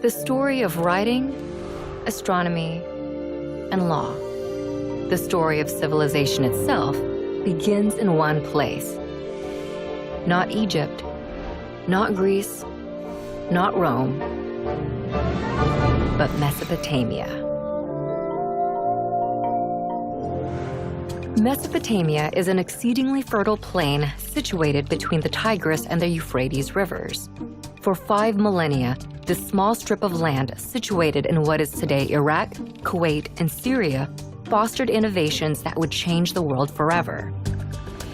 The story of writing, astronomy, and law. The story of civilization itself begins in one place. Not Egypt, not Greece, not Rome, but Mesopotamia. Mesopotamia is an exceedingly fertile plain situated between the Tigris and the Euphrates rivers. For 5 millennia, this small strip of land situated in what is today Iraq, Kuwait, and Syria fostered innovations that would change the world forever.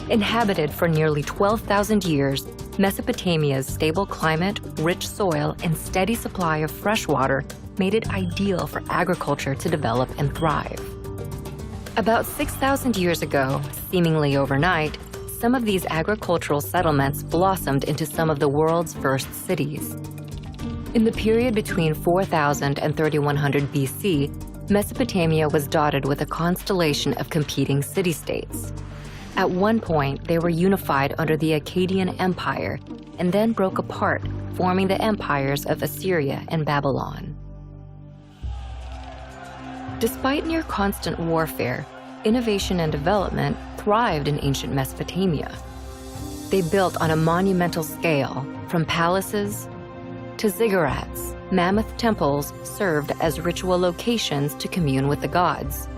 Inhabited for nearly 12,000 years, Mesopotamia's stable climate, rich soil, and steady supply of fresh water made it ideal for agriculture to develop and thrive. About 6,000 years ago, seemingly overnight, some of these agricultural settlements blossomed into some of the world's first cities. In the period between 4000 and 3100 BC, Mesopotamia was dotted with a constellation of competing city-states. At one point, they were unified under the Akkadian Empire and then broke apart, forming the empires of Assyria and Babylon. Despite near constant warfare, innovation and development thrived in ancient Mesopotamia. They built on a monumental scale, from palaces to ziggurats. Mammoth temples served as ritual locations to commune with the gods.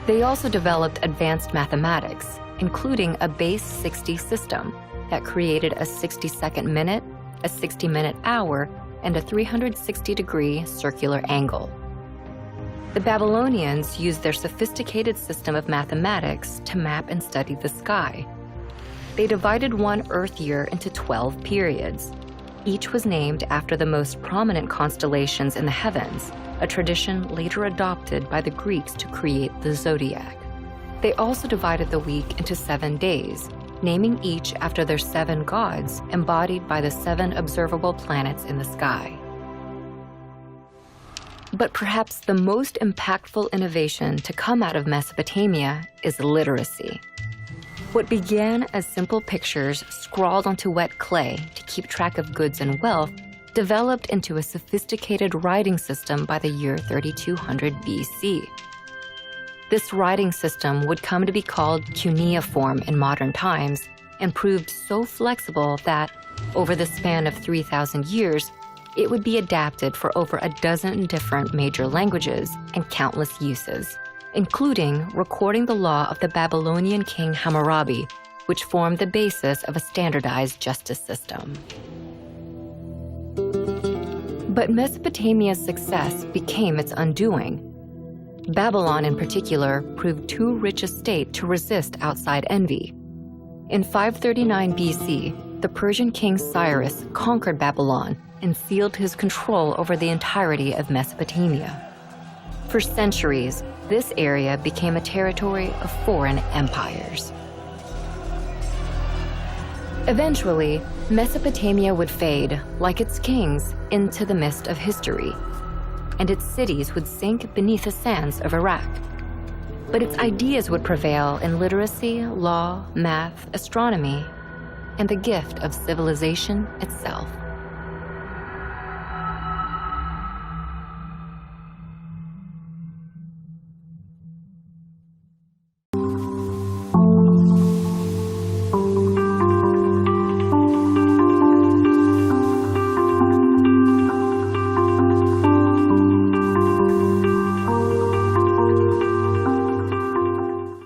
They also developed advanced mathematics, including a base 60 system that created a 60-second minute, a 60-minute hour, and a 360-degree circular angle. The Babylonians used their sophisticated system of mathematics to map and study the sky. They divided one Earth year into 12 periods. Each was named after the most prominent constellations in the heavens, a tradition later adopted by the Greeks to create the zodiac. They also divided the week into 7 days, naming each after their 7 gods embodied by the 7 observable planets in the sky. But perhaps the most impactful innovation to come out of Mesopotamia is literacy. What began as simple pictures scrawled onto wet clay to keep track of goods and wealth developed into a sophisticated writing system by the year 3200 BC. This writing system would come to be called cuneiform in modern times and proved so flexible that, over the span of 3,000 years, it would be adapted for over a dozen different major languages and countless uses, including recording the law of the Babylonian king Hammurabi, which formed the basis of a standardized justice system. But Mesopotamia's success became its undoing. Babylon, in particular, proved too rich a state to resist outside envy. In 539 BC, the Persian king Cyrus conquered Babylon and sealed his control over the entirety of Mesopotamia. For centuries, this area became a territory of foreign empires. Eventually, Mesopotamia would fade, like its kings, into the mist of history, and its cities would sink beneath the sands of Iraq. But its ideas would prevail in literacy, law, math, astronomy, and the gift of civilization itself.